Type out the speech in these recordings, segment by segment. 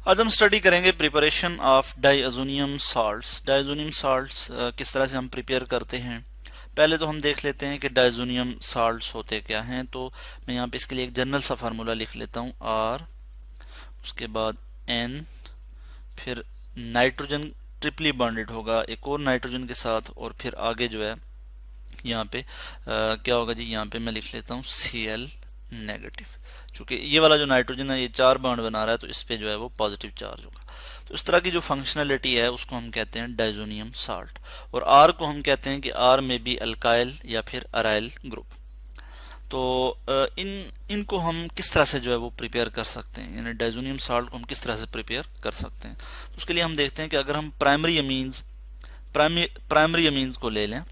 आज हम स्टडी करेंगे प्रिपरेशन ऑफ डाइअज़ोनियम साल्ट्स। डाइअज़ोनियम साल्ट्स किस तरह से हम प्रिपेयर करते हैं। पहले तो हम देख लेते हैं कि डाइअज़ोनियम साल्ट्स होते क्या हैं। तो मैं यहाँ पे इसके लिए एक जनरल सा फार्मूला लिख लेता हूँ, आर, उसके बाद एन, फिर नाइट्रोजन ट्रिपली बॉन्डेड होगा एक और नाइट्रोजन के साथ, और फिर आगे जो है यहाँ पे क्या होगा जी, यहाँ पे मैं लिख लेता हूँ Cl नेगेटिव। चूंकि ये वाला जो नाइट्रोजन है ये 4 बॉन्ड बना रहा है, तो इस पे जो है वो पॉजिटिव चार्ज होगा। तो इस तरह की जो फंक्शनैलिटी है उसको हम कहते हैं डाइज़ोनियम साल्ट। और आर को हम कहते हैं कि आर में भी अल्काइल या फिर अराइल ग्रुप। तो इनको हम किस तरह से जो है वो प्रिपेयर कर सकते हैं, यानी डाइज़ोनियम साल्ट को हम किस तरह से प्रिपेयर कर सकते हैं। तो उसके लिए हम देखते हैं कि अगर हम प्राइमरी अमीन्स को ले लें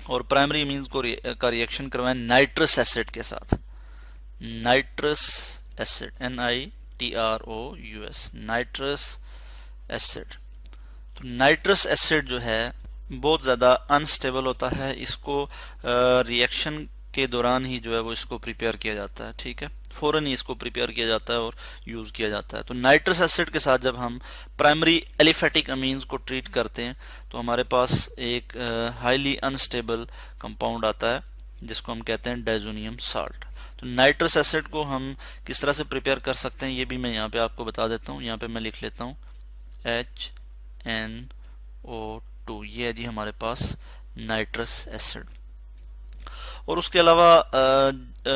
और प्राइमरी अमीन्स को का रिएक्शन करवाएं नाइट्रस एसिड के साथ। Nitrous acid, NiTROUS, nitrous acid. तो नाइट्रस एसिड जो है बहुत ज़्यादा अनस्टेबल होता है, इसको रिएक्शन के दौरान ही जो है वो इसको प्रिपेयर किया जाता है। ठीक है, फौरन ही इसको प्रिपेयर किया जाता है और यूज़ किया जाता है। तो नाइट्रस एसिड के साथ जब हम प्राइमरी एलिफेटिक अमीन्स को ट्रीट करते हैं तो हमारे पास एक हाईली अनस्टेबल कंपाउंड आता है जिसको हम कहते हैं डाइज़ोनियम साल्ट। तो नाइट्रस एसिड को हम किस तरह से प्रिपेयर कर सकते हैं ये भी मैं यहाँ पे आपको बता देता हूँ। यहाँ पे मैं लिख लेता हूँ HNO2, ये है जी हमारे पास नाइट्रस एसिड। और उसके अलावा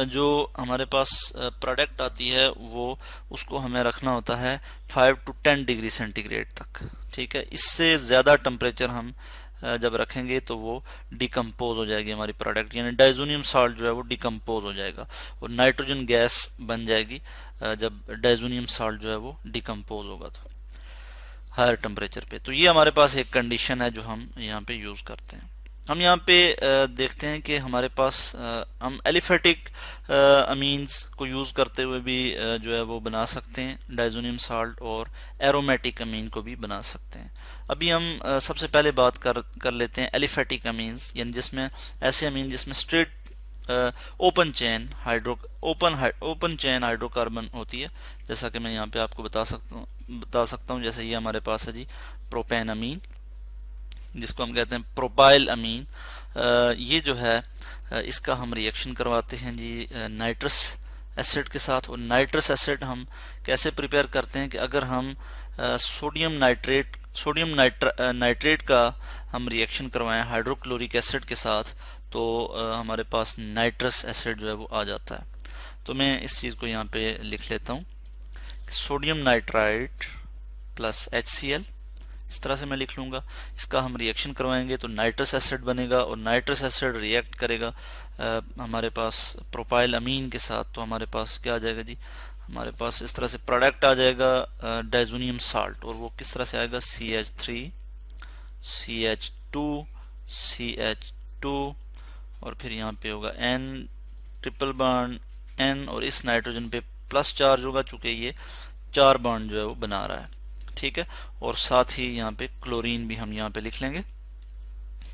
जो हमारे पास प्रोडक्ट आती है वो उसको हमें रखना होता है 5 to 10 डिग्री सेंटीग्रेड तक। ठीक है, इससे ज़्यादा टेम्परेचर हम जब रखेंगे तो वो डिकम्पोज हो जाएगी हमारी प्रोडक्ट, यानी डाइज़ोनियम साल्ट जो है वो डिकम्पोज हो जाएगा और नाइट्रोजन गैस बन जाएगी जब डाइज़ोनियम साल्ट जो है वो डिकम्पोज होगा तो हायर टेम्परेचर पे। तो ये हमारे पास एक कंडीशन है जो हम यहाँ पे यूज़ करते हैं। हम यहाँ पे देखते हैं कि हमारे पास हम एलिफेटिक अमीन्स को यूज़ करते हुए भी जो है वो बना सकते हैं डाइज़ोनियम साल्ट, और एरोमेटिक अमीन को भी बना सकते हैं। अभी हम सबसे पहले बात कर लेते हैं एलिफेटिक अमीन्स, यानी जिसमें ऐसे अमीन जिसमें स्ट्रेट ओपन चेन हाइड्रोकार्बन होती है। जैसा कि मैं यहाँ पे आपको बता सकता हूँ जैसे ये हमारे पास है जी प्रोपेन अमीन, जिसको हम कहते हैं प्रोपाइल अमीन। ये जो है इसका हम रिएक्शन करवाते हैं जी नाइट्रस एसिड के साथ। और नाइट्रस एसिड हम कैसे प्रिपेयर करते हैं कि अगर हम सोडियम नाइट्रेट का हम रिएक्शन करवाएं हाइड्रोक्लोरिक एसिड के साथ तो हमारे पास नाइट्रस एसिड जो है वो आ जाता है। तो मैं इस चीज़ को यहाँ पे लिख लेता हूँ, सोडियम नाइट्राइट प्लस HCl, इस तरह से मैं लिख लूँगा। इसका हम रिएक्शन करवाएंगे तो नाइट्रस एसिड बनेगा और नाइट्रस एसिड रिएक्ट करेगा हमारे पास प्रोपाइल अमीन के साथ। तो हमारे पास क्या आ जाएगा जी, हमारे पास इस तरह से प्रोडक्ट आ जाएगा डाइज़ोनियम साल्ट, और वो किस तरह से आएगा CH3 CH2 CH2, और फिर यहाँ पे होगा N ट्रिपल बॉन्ड N, और इस नाइट्रोजन पे प्लस चार्ज होगा चूंकि ये 4 बॉन्ड जो है वो बना रहा है। ठीक है, और साथ ही यहाँ पे क्लोरीन भी हम यहाँ पे लिख लेंगे।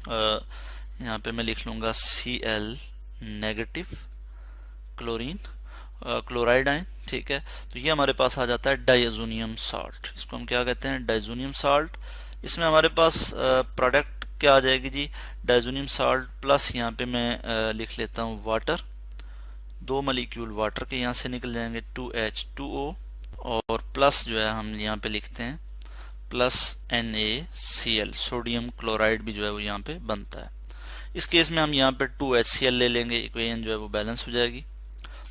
यहाँ पे मैं लिख लूँगा Cl negative chlorine chloride ion. ठीक है, तो ये हमारे पास आ जाता है डाइज़ोनियम साल्ट। इसको हम क्या कहते हैं, डाइज़ोनियम साल्ट। इसमें हमारे पास प्रोडक्ट क्या आ जाएगी जी, डाइज़ोनियम साल्ट प्लस यहाँ पे मैं लिख लेता हूँ वाटर, 2 मॉलिक्यूल वाटर के यहाँ से निकल जाएंगे 2H2O, और प्लस जो है हम यहाँ पे लिखते हैं प्लस NaCl, सोडियम क्लोराइड भी जो है वो यहाँ पे बनता है। इस केस में हम यहाँ पे 2HCl ले लेंगे, इक्वेशन जो है वो बैलेंस हो जाएगी।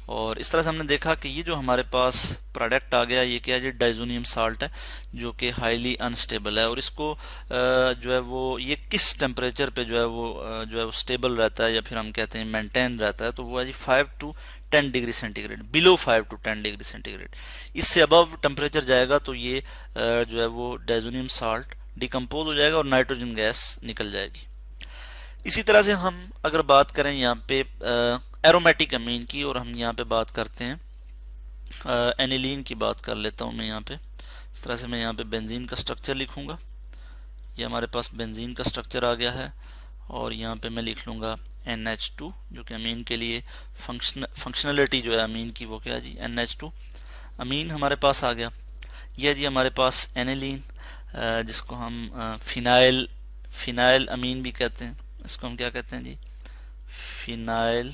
और इस तरह से हमने देखा कि ये जो हमारे पास प्रोडक्ट आ गया ये क्या है, डाइज़ोनियम साल्ट है जो कि हाईली अनस्टेबल है, और इसको जो है वो ये किस टेम्परेचर पे जो है वो स्टेबल रहता है या फिर हम कहते हैं मेंटेन रहता है, तो वो है जी 5 to 10 degree centigrade, below 5 to 10 degree centigrade. इससे अबव टेम्परेचर जाएगा तो ये जो है वो डाइज़ोनियम साल्ट डिकम्पोज हो जाएगा और नाइट्रोजन गैस निकल जाएगी। इसी तरह से हम अगर बात करें यहाँ पे एरोमेटिक अमीन की, और हम यहाँ पे बात करते हैं एनिलीन की बात कर लेता हूँ मैं यहाँ पे। इस तरह से मैं यहाँ पे बेंजीन का स्ट्रक्चर लिखूंगा, ये हमारे पास बेंजीन का स्ट्रक्चर आ गया है, और यहाँ पे मैं लिख लूँगा NH2 जो कि अमीन के लिए फंक्शनलिटी जो है अमीन की वो क्या है जी NH2 अमीन हमारे पास आ गया। यह जी हमारे पास एनिलीन, जिसको हम फिनाइल फिनाइल अमीन भी कहते हैं। इसको हम क्या कहते हैं जी? फिनाइल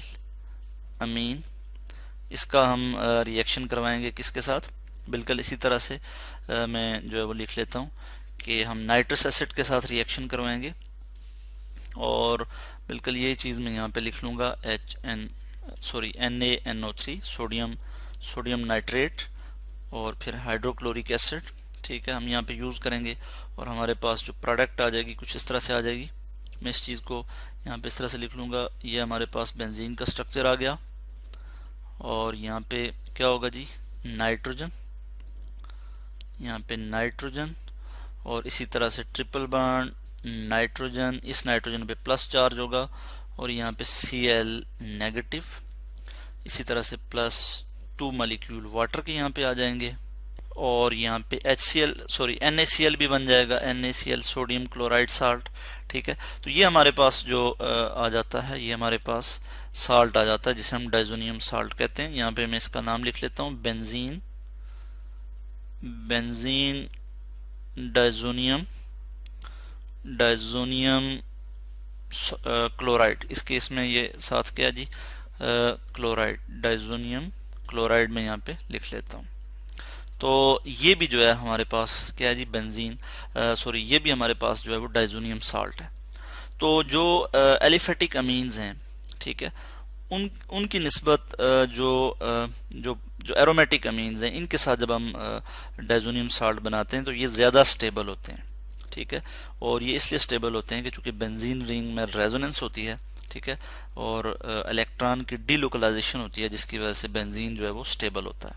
अमीन। इसका हम रिएक्शन करवाएंगे किसके साथ? बिल्कुल इसी तरह से मैं जो है वो लिख लेता हूँ कि हम नाइट्रस एसिड के साथ रिएक्शन करवाएंगे, और बिल्कुल यही चीज़ मैं यहाँ पे लिख लूँगा NaNO3 सोडियम नाइट्रेट, और फिर हाइड्रोक्लोरिक एसिड। ठीक है, हम यहाँ पे यूज़ करेंगे और हमारे पास जो प्रोडक्ट आ जाएगी कुछ इस तरह से आ जाएगी। मैं इस चीज़ को यहाँ पे इस तरह से लिख लूँगा, ये हमारे पास बेंजीन का स्ट्रक्चर आ गया, और यहाँ पे क्या होगा जी? नाइट्रोजन, यहाँ पे नाइट्रोजन, और इसी तरह से ट्रिपल बॉन्ड नाइट्रोजन, इस नाइट्रोजन पे प्लस चार्ज होगा, और यहाँ पे Cl नेगेटिव, इसी तरह से प्लस 2 मॉलिक्यूल वाटर के यहाँ पे आ जाएंगे, और यहाँ पे NaCl भी बन जाएगा, NaCl सोडियम क्लोराइड साल्ट। ठीक है, तो ये हमारे पास जो आ जाता है, ये हमारे पास साल्ट आ जाता है जिसे हम डाइजोनियम साल्ट कहते हैं। यहाँ पे मैं इसका नाम लिख लेता हूँ, बेंजीन डाइजोनियम क्लोराइड। इस केस में ये साथ क्या जी? क्लोराइड, डाइजोनियम क्लोराइड में यहाँ पे लिख लेता हूँ। तो ये भी जो है हमारे पास क्या है जी? बेंजीन, ये भी हमारे पास जो है वो डाइजोनियम साल्ट है। तो जो एलिफेटिक अमीन्स हैं, ठीक है, उनकी निस्बत जो एरोमेटिक अमीन्स हैं, इनके साथ जब हम डाइजोनियम साल्ट बनाते हैं तो ये ज़्यादा स्टेबल होते हैं। ठीक है, और ये इसलिए स्टेबल होते हैं कि चूंकि बेंजीन रिंग में रेजोनेंस होती है, ठीक है, और इलेक्ट्रॉन की डीलोकलाइजेशन होती है, जिसकी वजह से बेंजीन जो है वो स्टेबल होता है।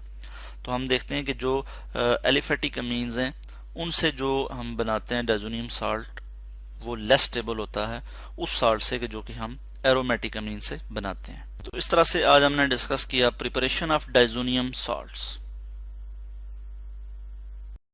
तो हम देखते हैं कि जो एलिफेटिक अमीन्स हैं उनसे जो हम बनाते हैं डाइजोनियम साल्ट, वो लेस स्टेबल होता है उस साल्ट से कि जो कि हम एरोमेटिक अमीन से बनाते हैं। तो इस तरह से आज हमने डिस्कस किया प्रिपरेशन ऑफ डाइजोनियम साल्ट्स।